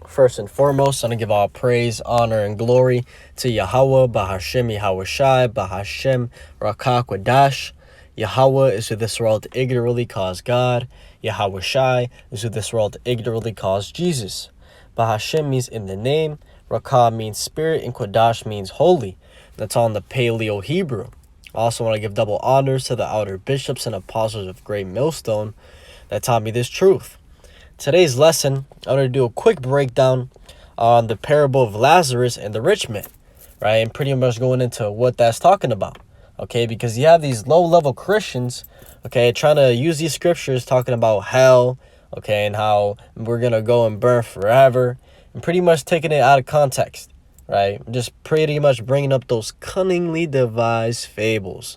First and foremost, I'm going to give all praise, honor, and glory to Yahweh, Bahashem, Yahweh Shai, Bahashem, Rakah, Quadash. Yahweh is who this world ignorantly calls God. Yahweh Shai is who this world ignorantly calls Jesus. Bahashem means in the name, Rakah means spirit, and Quadash means holy. That's all in the Paleo Hebrew. I also want to give double honors to the outer bishops and apostles of Great Millstone that taught me this truth. Today's lesson, I'm going to do a quick breakdown on the parable of Lazarus and the rich man, right? And pretty much going into what that's talking about, okay? Because you have these low-level Christians, okay, trying to use these scriptures talking about hell, okay, and how we're going to go and burn forever, and pretty much taking it out of context, right? Just pretty much bringing up those cunningly devised fables,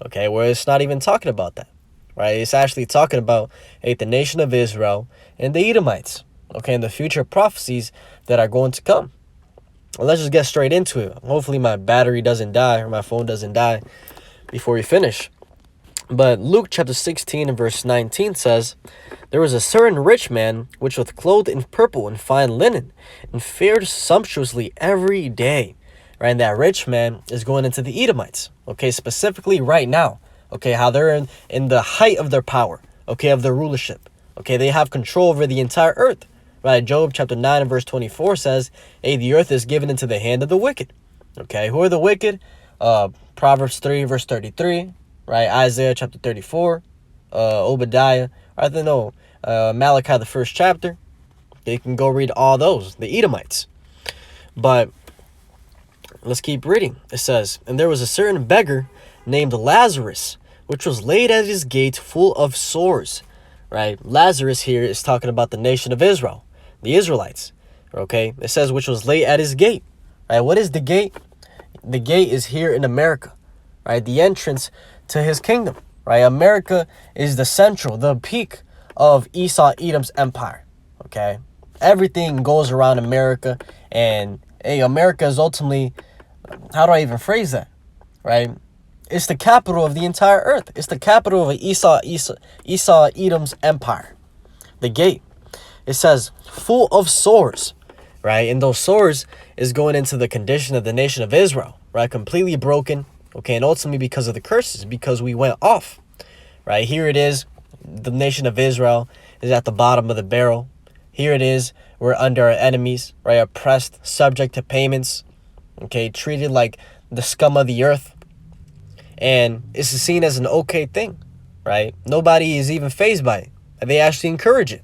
okay, where it's not even talking about that. Right, it's actually talking about the nation of Israel and the Edomites, okay, and the future prophecies that are going to come. Well, let's just get straight into it. Hopefully my battery doesn't die or my phone doesn't die before we finish. But Luke chapter 16 and verse 19 says, "There was a certain rich man which was clothed in purple and fine linen, and fared sumptuously every day." Right, and that rich man is going into the Edomites, okay, specifically right now. Okay, how they're in the height of their power, okay, of their rulership. Okay, they have control over the entire earth. Right, Job chapter 9 and verse 24 says, "Hey, the earth is given into the hand of the wicked." Okay, who are the wicked? Proverbs 3 verse 33, right? Isaiah chapter 34, Obadiah, Malachi the first chapter. You can go read all those, the Edomites. But let's keep reading. It says, "And there was a certain beggar named Lazarus, which was laid at his gate full of sores." Right? Lazarus here is talking about the nation of Israel, the Israelites. Okay? It says, which was laid at his gate. Right? What is the gate? The gate is here in America. Right? The entrance to his kingdom. Right? America is the central, the peak of Esau Edom's empire. Okay? Everything goes around America. And America is ultimately, how do I even phrase that? Right? It's the capital of the entire earth. It's the capital of Esau Edom's empire. The gate. It says, full of sores, right? And those sores is going into the condition of the nation of Israel, right? Completely broken, okay? And ultimately because of the curses, because we went off, right? Here it is. The nation of Israel is at the bottom of the barrel. Here it is. We're under our enemies, right? Oppressed, subject to payments, okay? Treated like the scum of the earth. And it's seen as an okay thing, right? Nobody is even fazed by it. They actually encourage it,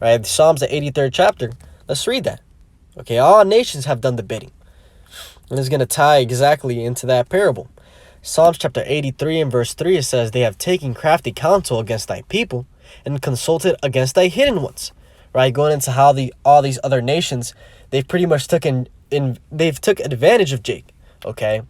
right? Psalms, the 83rd chapter. Let's read that. Okay, all nations have done the bidding. And it's going to tie exactly into that parable. Psalms chapter 83 and verse 3, it says, "They have taken crafty counsel against thy people and consulted against thy hidden ones." Right? Going into how all these other nations, they've pretty much took advantage of Jake, okay?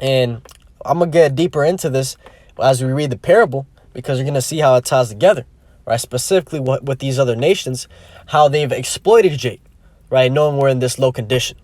And I'm going to get deeper into this as we read the parable, because you're going to see how it ties together, right? Specifically with these other nations, how they've exploited Jake, right? Knowing we're in this low condition.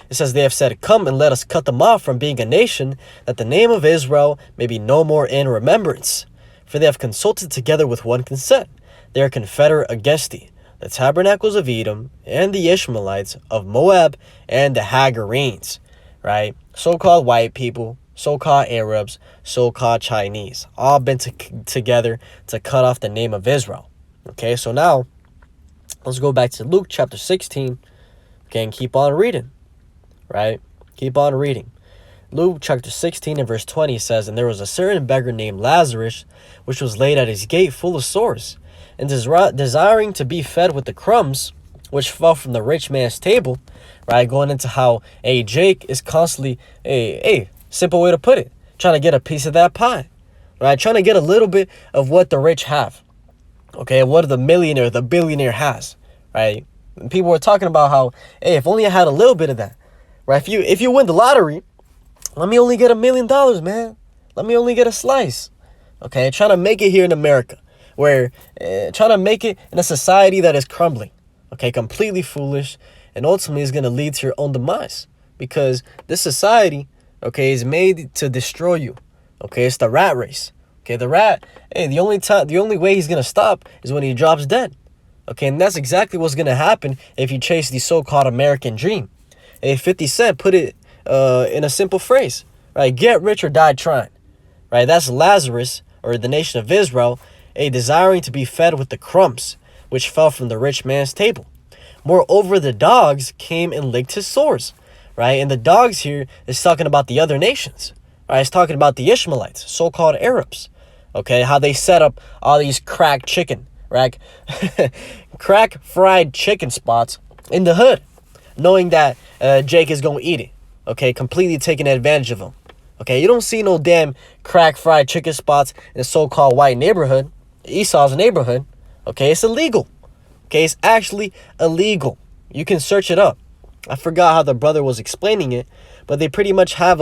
It says, "They have said, come and let us cut them off from being a nation, that the name of Israel may be no more in remembrance. For they have consulted together with one consent. They are confederate against thee, the tabernacles of Edom, and the Ishmaelites of Moab, and the Hagarenes," right? So-called white people, so-called Arabs, so-called Chinese, all been together to cut off the name of Israel. Okay, so now let's go back to Luke chapter 16, okay, and keep on reading, right? Keep on reading. Luke chapter 16 and verse 20 says, "And there was a certain beggar named Lazarus, which was laid at his gate full of sores, and desiring to be fed with the crumbs which fell from the rich man's table." Right, going into how Jake is constantly simple way to put it, trying to get a piece of that pie, right? Trying to get a little bit of what the rich have, okay? What the millionaire, the billionaire has, right? And people were talking about how, if only I had a little bit of that, right? If you win the lottery, let me only get $1 million, man. Let me only get a slice, okay? Trying to make it here in America, where trying to make it in a society that is crumbling, okay? Completely foolish, and ultimately is going to lead to your own demise, because this society, okay, is made to destroy you. Okay, it's the rat race. Okay, the rat, the only way he's gonna stop is when he drops dead. Okay, and that's exactly what's going to happen if you chase the so-called American dream. 50 Cent put it in a simple phrase, right? Get rich or die trying, right? That's Lazarus, or the nation of Israel, desiring to be fed with the crumbs, which fell from the rich man's table. Moreover, the dogs came and licked his sores, right? And the dogs here is talking about the other nations, right? It's talking about the Ishmaelites, so-called Arabs, okay? How they set up all these crack chicken, right? Crack fried chicken spots in the hood, knowing that Jake is going to eat it, okay? Completely taking advantage of him, okay? You don't see no damn crack fried chicken spots in a so-called white neighborhood, Esau's neighborhood, okay? It's illegal. Okay, it's actually illegal. You can search it up. I forgot how the brother was explaining it, but they pretty much have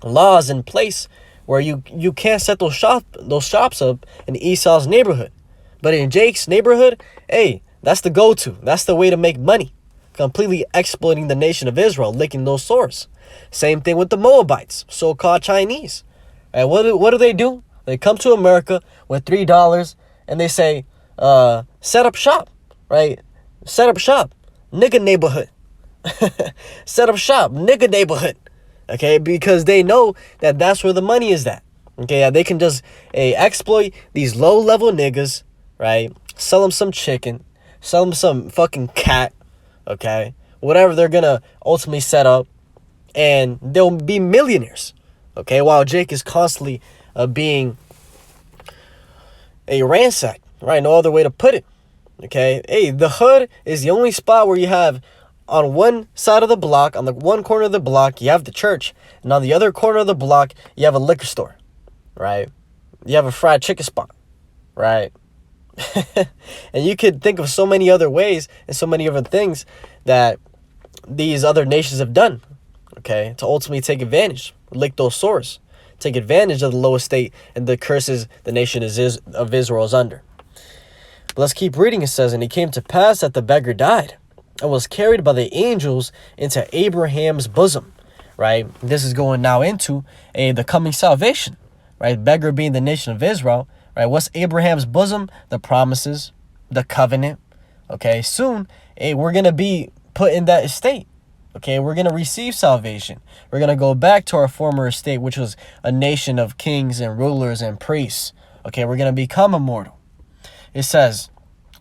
laws in place where you can't set those shops up in Esau's neighborhood. But in Jake's neighborhood, hey, that's the go-to. That's the way to make money. Completely exploiting the nation of Israel, licking those sores. Same thing with the Moabites, so-called Chinese. And what do? They come to America with $3 and they say, set up shop, right? Set up shop, nigga neighborhood. Set up shop, nigga neighborhood. Okay, because they know that that's where the money is at. Okay, they can just exploit these low-level niggas, right? Sell them some chicken, sell them some fucking cat, okay? Whatever they're gonna ultimately set up, and they'll be millionaires, okay? While Jake is constantly being ransacked. Right, no other way to put it. Okay, hey, the hood is the only spot where you have on one side of the block, on the one corner of the block, you have the church, and on the other corner of the block, you have a liquor store, right? You have a fried chicken spot, right? And you could think of so many other ways and so many other things that these other nations have done, okay, to ultimately take advantage, lick those sores, take advantage of the low estate and the curses the nation of Israel is under. But let's keep reading. It says, and it came to pass that the beggar died and was carried by the angels into Abraham's bosom, right? This is going now into the coming salvation, right? Beggar being the nation of Israel, right? What's Abraham's bosom? The promises, the covenant, okay? Soon, we're going to be put in that estate, okay? We're going to receive salvation. We're going to go back to our former estate, which was a nation of kings and rulers and priests, okay? We're going to become immortal. It says,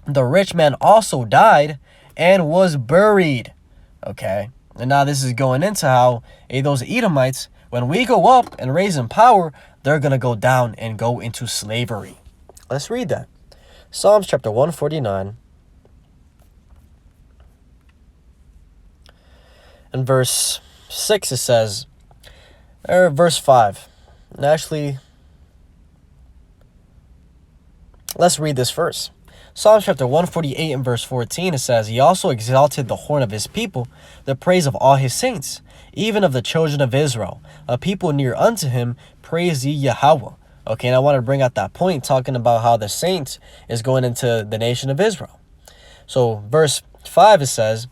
the rich man also died and was buried. Okay. And now this is going into how those Edomites, when we go up and raise in power, they're going to go down and go into slavery. Let's read that. Psalms chapter 149. And verse 6 it says, or verse 5. And actually, let's read this verse. Psalms chapter 148 and verse 14, it says, he also exalted the horn of his people, the praise of all his saints, even of the children of Israel. A people near unto him, praise ye Yahweh. Okay, and I want to bring out that point, talking about how the saints is going into the nation of Israel. So verse 5, it says,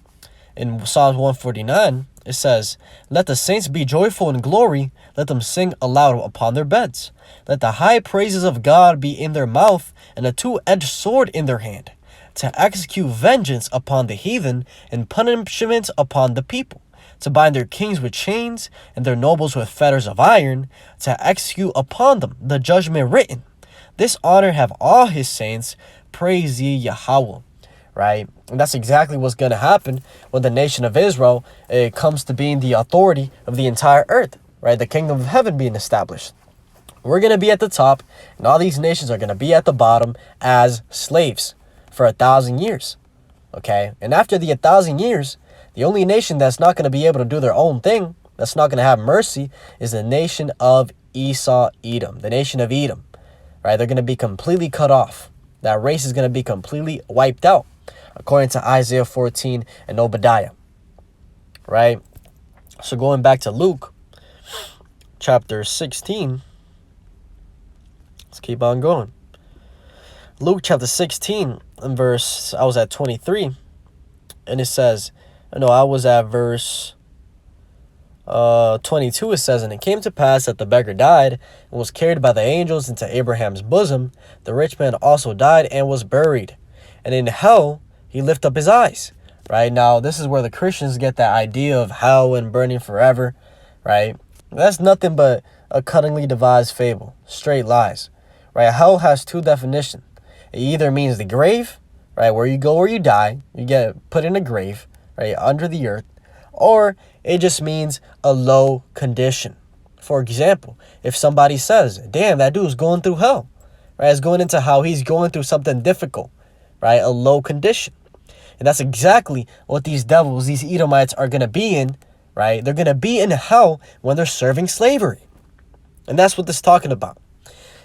in Psalms 149, it says, let the saints be joyful in glory, let them sing aloud upon their beds. Let the high praises of God be in their mouth, and a two-edged sword in their hand, to execute vengeance upon the heathen, and punishment upon the people, to bind their kings with chains, and their nobles with fetters of iron, to execute upon them the judgment written. This honor have all his saints, praise ye Yahweh. Right? And that's exactly what's going to happen when the nation of Israel comes to being the authority of the entire earth, right? The kingdom of heaven being established. We're going to be at the top, and all these nations are going to be at the bottom as slaves for 1,000 years, okay? And after the 1,000 years, the only nation that's not going to be able to do their own thing, that's not going to have mercy, is the nation of Esau, Edom, the nation of Edom, right? They're going to be completely cut off. That race is going to be completely wiped out, according to Isaiah 14 and Obadiah, right? So going back to Luke chapter 16, let's keep on going. Luke chapter 16 and verse, I was at 23, and it says, no, I was at verse 22. It says, and it came to pass that the beggar died and was carried by the angels into Abraham's bosom. The rich man also died and was buried. And in hell, he lift up his eyes. Right? Now, this is where the Christians get that idea of hell and burning forever. Right? That's nothing but a cunningly devised fable. Straight lies. Right? Hell has two definitions. It either means the grave, right, where you go where you die, you get put in a grave, right, under the earth, or it just means a low condition. For example, if somebody says, damn, that dude's going through hell, right, it's going into how he's going through something difficult, right, a low condition. And that's exactly what these devils, these Edomites are going to be in, right? They're going to be in hell when they're serving slavery. And that's what this is talking about.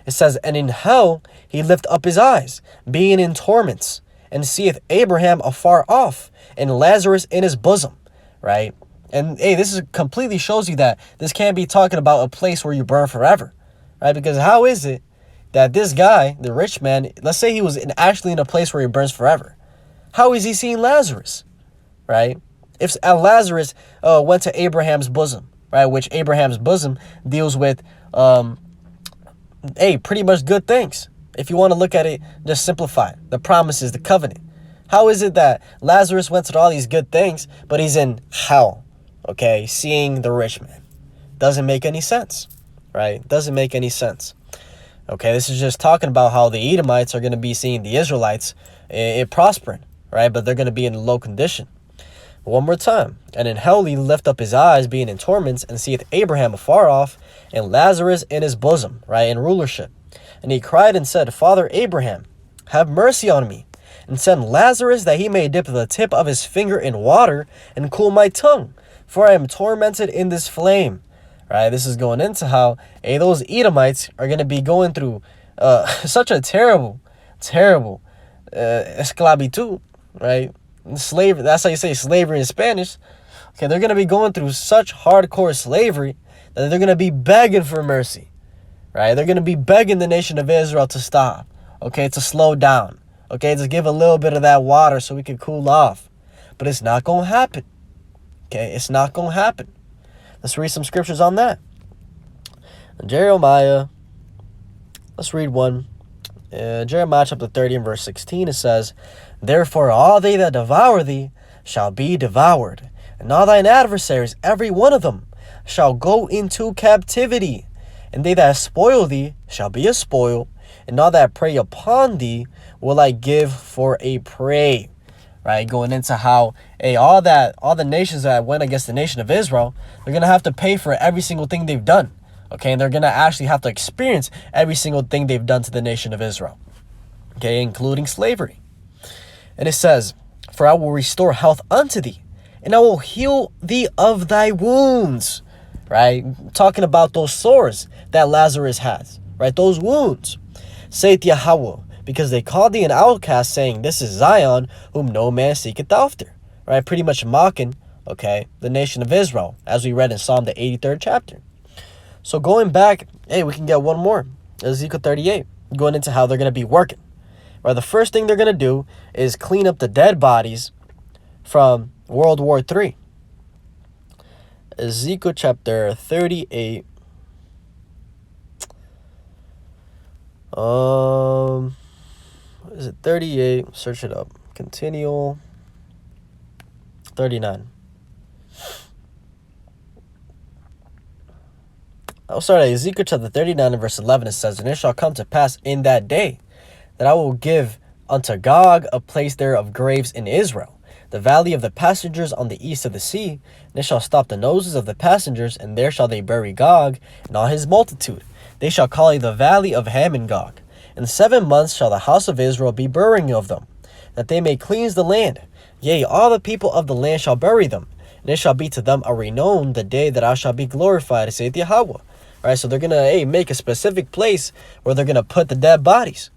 It says, and in hell he lift up his eyes, being in torments, and seeth Abraham afar off, and Lazarus in his bosom, right? And hey, this is completely shows you that this can't be talking about a place where you burn forever, right? Because how is it that this guy, the rich man, let's say he was actually in a place where he burns forever. How is he seeing Lazarus, right? If Lazarus went to Abraham's bosom, right, which Abraham's bosom deals with, pretty much good things. If you want to look at it, just simplify it. The promises, the covenant. How is it that Lazarus went to all these good things, but he's in hell, okay, seeing the rich man? Doesn't make any sense, right? Doesn't make any sense. Okay, this is just talking about how the Edomites are going to be seeing the Israelites prospering, right? But they're going to be in low condition. One more time. And in hell he lift up his eyes, being in torments, and seeth Abraham afar off, and Lazarus in his bosom, right, in rulership. And he cried and said, Father Abraham, have mercy on me, and send Lazarus that he may dip the tip of his finger in water and cool my tongue, for I am tormented in this flame. Right, this is going into how those Edomites are going to be going through such a terrible esclavitud, right? Slavery, that's how you say slavery in Spanish. Okay, they're going to be going through such hardcore slavery that they're going to be begging for mercy, right? They're going to be begging the nation of Israel to stop, okay, to slow down, okay, to give a little bit of that water so we can cool off. But it's not going to happen, okay? It's not going to happen. Let's read some scriptures on that. Jeremiah, let's read one. Jeremiah chapter 30 and verse 16, it says, Therefore all they that devour thee shall be devoured, and all thine adversaries, every one of them, shall go into captivity. And they that spoil thee shall be a spoil, and all that prey upon thee will I give for a prey. Right, going into how all the nations that went against the nation of Israel, they're gonna have to pay for every single thing they've done. Okay, and they're gonna actually have to experience every single thing they've done to the nation of Israel. Okay, including slavery. And it says, For I will restore health unto thee, and I will heal thee of thy wounds. Right, talking about those sores that Lazarus has. Right, those wounds. Saith Yahweh, because they called thee an outcast, saying, This is Zion, whom no man seeketh after. Right, pretty much mocking, okay, the nation of Israel, as we read in Psalm the 83rd chapter. So going back, we can get one more. Ezekiel 38, going into how they're going to be working. Right, the first thing they're going to do is clean up the dead bodies from World War III. Ezekiel chapter 38. Is it 38? Search it up. Continual. 39. I'll start at Ezekiel chapter 39 and verse 11. It says, And it shall come to pass in that day that I will give unto Gog a place there of graves in Israel, the valley of the passengers on the east of the sea. And it shall stop the noses of the passengers, and there shall they bury Gog and all his multitude. They shall call it the valley of Ham and Gog. In 7 months shall the house of Israel be burying of them, that they may cleanse the land. Yea, all the people of the land shall bury them, and it shall be to them a renown the day that I shall be glorified, saith Yahweh. Right, so they're going to make a specific place where they're going to put the dead bodies.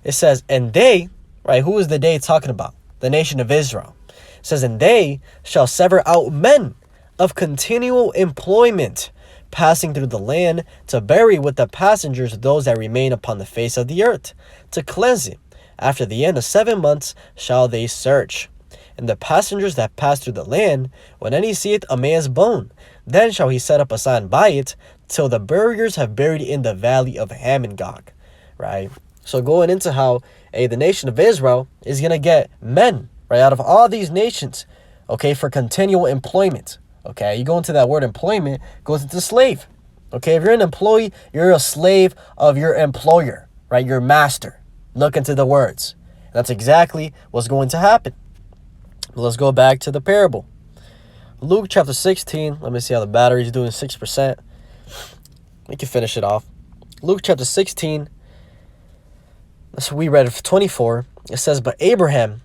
It says, and they, right, who is the they talking about? The nation of Israel. It says, and they shall sever out men of continual employment, passing through the land, to bury with the passengers those that remain upon the face of the earth, to cleanse it. After the end of 7 months shall they search. And the passengers that pass through the land, when any seeth a man's bone, then shall he set up a sign by it, till the buriers have buried in the valley of Ham and Gog. Right? So going into how the nation of Israel is going to get men, right, out of all these nations, okay, for continual employment. Okay, you go into that word employment, goes into slave. Okay, if you're an employee, you're a slave of your employer, right, your master. Look into the words. That's exactly what's going to happen. Let's go back to the parable. Luke chapter 16. Let me see how the battery's doing, 6%. We can finish it off. Luke chapter 16. So we read 24. It says, but Abraham,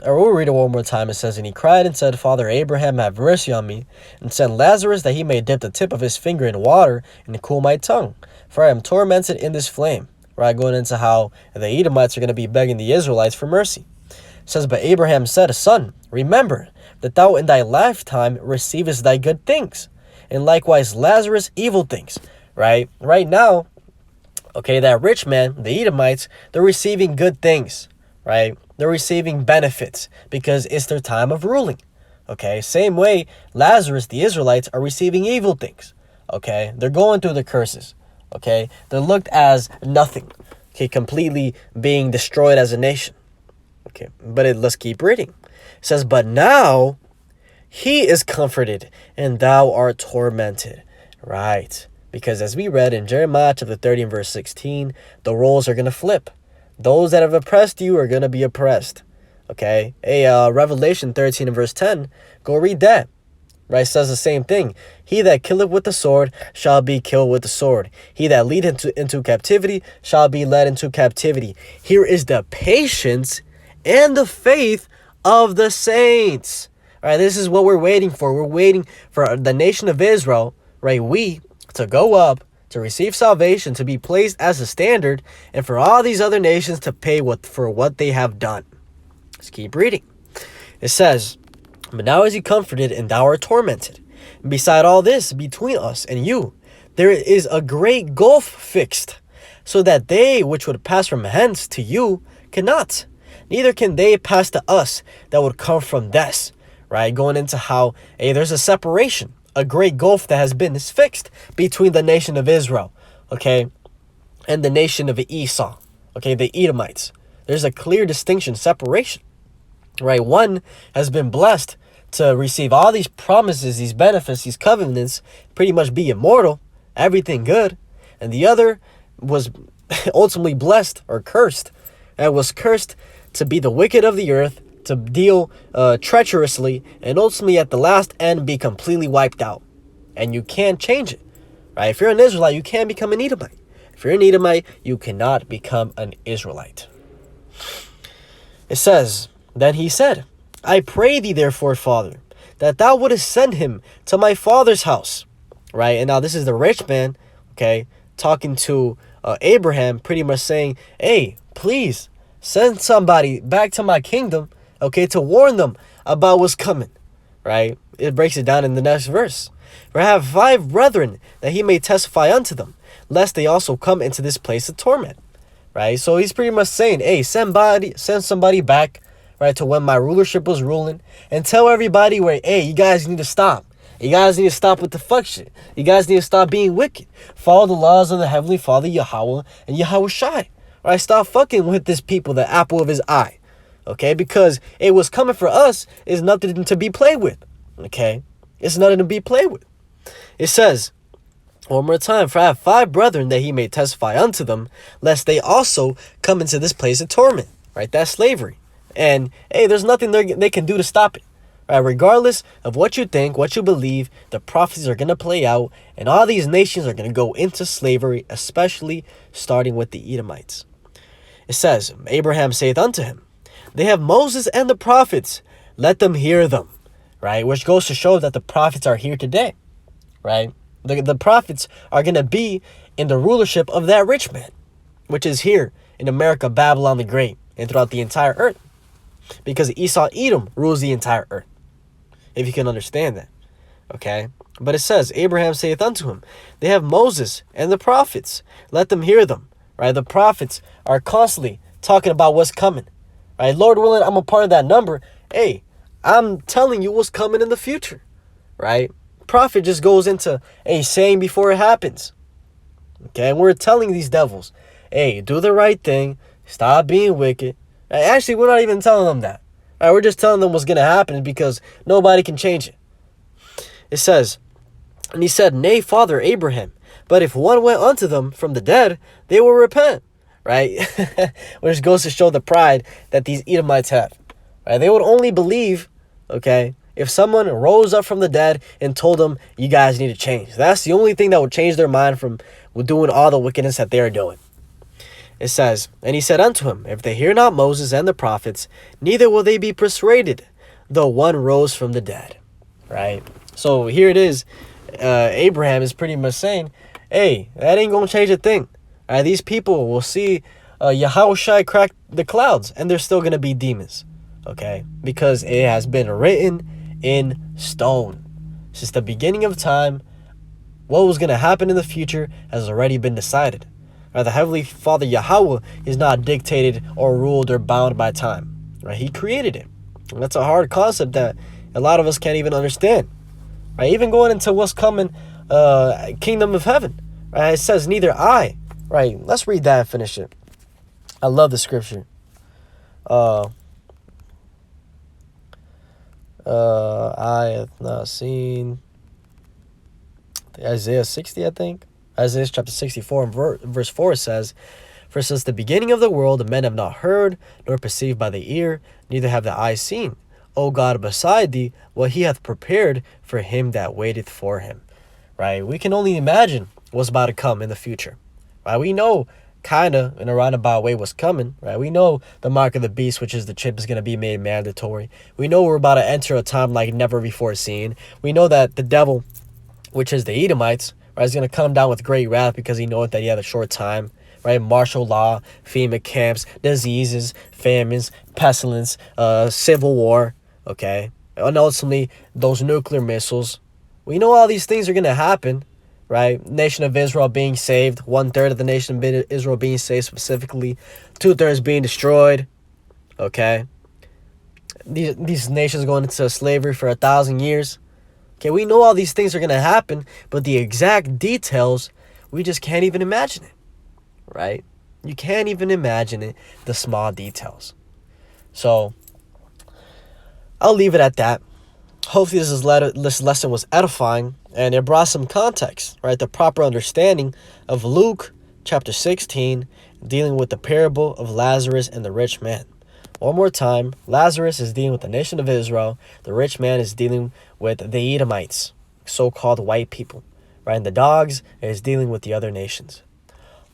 or we'll read it one more time. It says, and he cried and said, Father Abraham, have mercy on me, and send Lazarus that he may dip the tip of his finger in water and cool my tongue, for I am tormented in this flame. Right, going into how the Edomites are going to be begging the Israelites for mercy. It says, but Abraham said, Son, remember that thou in thy lifetime receivest thy good things, and likewise Lazarus evil things. Right now, okay, that rich man, the Edomites, they're receiving good things. Right, they're receiving benefits because it's their time of ruling. Okay, same way Lazarus, the Israelites, are receiving evil things. Okay, they're going through the curses. Okay, they're looked as nothing. Okay, completely being destroyed as a nation. Okay, but let's keep reading. It says, but now he is comforted and thou art tormented. Right, because as we read in Jeremiah chapter 30 and verse 16, the roles are going to flip. Those that have oppressed you are going to be oppressed. Okay, Revelation 13 and verse 10, go read that. Right, says the same thing. He that killeth with the sword shall be killed with the sword. He that leadeth into captivity shall be led into captivity. Here is the patience and the faith of the saints. All right, this is what we're waiting for. We're waiting for the nation of Israel, right, we to go up, to receive salvation, to be placed as a standard, and for all these other nations to pay for what they have done. Let's keep reading. It says, but now is he comforted, and thou art tormented. And beside all this, between us and you, there is a great gulf fixed, so that they which would pass from hence to you cannot, neither can they pass to us that would come from thence. Right, going into how there's a separation, a great gulf that has been fixed between the nation of Israel, okay, and the nation of Esau, okay, the Edomites. There's a clear distinction, separation. Right, one has been blessed to receive all these promises, these benefits, these covenants, pretty much be immortal, everything good. And the other was ultimately blessed or cursed, and was cursed to be the wicked of the earth, to deal treacherously, and ultimately at the last end be completely wiped out. And you can't change it. Right? If you're an Israelite, you can't become an Edomite. If you're an Edomite, you cannot become an Israelite. It says, then he said, I pray thee therefore, Father, that thou wouldest send him to my father's house. Right? And now this is the rich man, okay, talking to Abraham, pretty much saying, hey, please send somebody back to my kingdom, okay, to warn them about what's coming. Right? It breaks it down in the next verse. For I have 5 brethren, that he may testify unto them, lest they also come into this place of torment. Right? So he's pretty much saying, hey, send somebody back, right, to when my rulership was ruling, and tell everybody where, hey, you guys need to stop. You guys need to stop with the fuck shit. You guys need to stop being wicked. Follow the laws of the Heavenly Father, Yahweh, and Yahweh Shai. Right? Stop fucking with this people, the apple of his eye. Okay? Because it was coming for us is nothing to be played with. Okay? It's nothing to be played with. It says, one more time, for I have 5 brethren, that he may testify unto them, lest they also come into this place of torment. Right? That's slavery. And, hey, there's nothing they can do to stop it. Right? Regardless of what you think, what you believe, the prophecies are going to play out, and all these nations are going to go into slavery, especially starting with the Edomites. It says, Abraham saith unto him, they have Moses and the prophets, let them hear them. Right? Which goes to show that the prophets are here today. Right? The prophets are going to be in the rulership of that rich man, which is here in America, Babylon the Great, and throughout the entire earth. Because Esau, Edom rules the entire earth. If you can understand that. Okay? But it says, Abraham saith unto him, they have Moses and the prophets. Let them hear them. Right? The prophets are constantly talking about what's coming. Right? Lord willing, I'm a part of that number. Hey, I'm telling you what's coming in the future. Right? Prophet just goes into saying before it happens. Okay? And we're telling these devils, hey, do the right thing. Stop being wicked. Right? Actually, we're not even telling them that. Right? We're just telling them what's going to happen because nobody can change it. It says, and he said, Nay, Father Abraham, but if one went unto them from the dead, they will repent. Right? Which goes to show the pride that these Edomites have. Right? They would only believe, okay, if someone rose up from the dead and told them, you guys need to change. That's the only thing that would change their mind from doing all the wickedness that they're doing. It says, and he said unto him, if they hear not Moses and the prophets, neither will they be persuaded, though one rose from the dead. Right? So here it is. Abraham is pretty much saying, hey, that ain't going to change a thing. Right? These people will see Yahushua crack the clouds, and they're still going to be demons. Okay? Because it has been written in stone. Since the beginning of time, what was going to happen in the future has already been decided. Right? The Heavenly Father Yahweh is not dictated or ruled or bound by time. Right? He created it. And that's a hard concept that a lot of us can't even understand. Right? Even going into what's coming, kingdom of heaven. Right? It says neither I. Right? Let's read that and finish it. I love the scripture. I have not seen Isaiah 60, I think. Isaiah chapter 64 and verse 4 says, for since the beginning of the world, the men have not heard, nor perceived by the ear, neither have the eye seen, O God, beside thee, what he hath prepared for him that waiteth for him. Right? We can only imagine what's about to come in the future. Right? We know kind of in a roundabout way what's coming. Right? We know the mark of the beast, which is the chip, is going to be made mandatory. We know we're about to enter a time like never before seen. We know that the devil, which is the Edomites, right, is going to come down with great wrath because he knows that he had a short time. Right? Martial law, FEMA camps, diseases, famines, pestilence, civil war. Okay? And ultimately, those nuclear missiles. We know all these things are going to happen. Right? Nation of Israel being saved. 1/3 of the nation of Israel being saved specifically. 2/3 being destroyed. Okay? These nations going into slavery for 1,000 years. Okay, we know all these things are going to happen, but the exact details, we just can't even imagine it. Right? You can't even imagine it, the small details. So, I'll leave it at that. Hopefully this lesson was edifying and it brought some context, right? The proper understanding of Luke chapter 16, dealing with the parable of Lazarus and the rich man. One more time, Lazarus is dealing with the nation of Israel. The rich man is dealing with the Edomites, so-called white people, right? And the dogs is dealing with the other nations.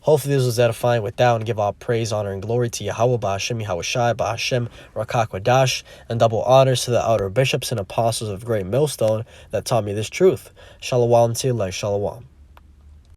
Hopefully this was edifying. With that, and give all praise, honor, and glory to Yahweh, Ba'Hashem, Yahushai, Ba'Hashem, Rakak Wadash, and double honors to the outer bishops and apostles of Great Millstone that taught me this truth. Shalom to you, Shalom.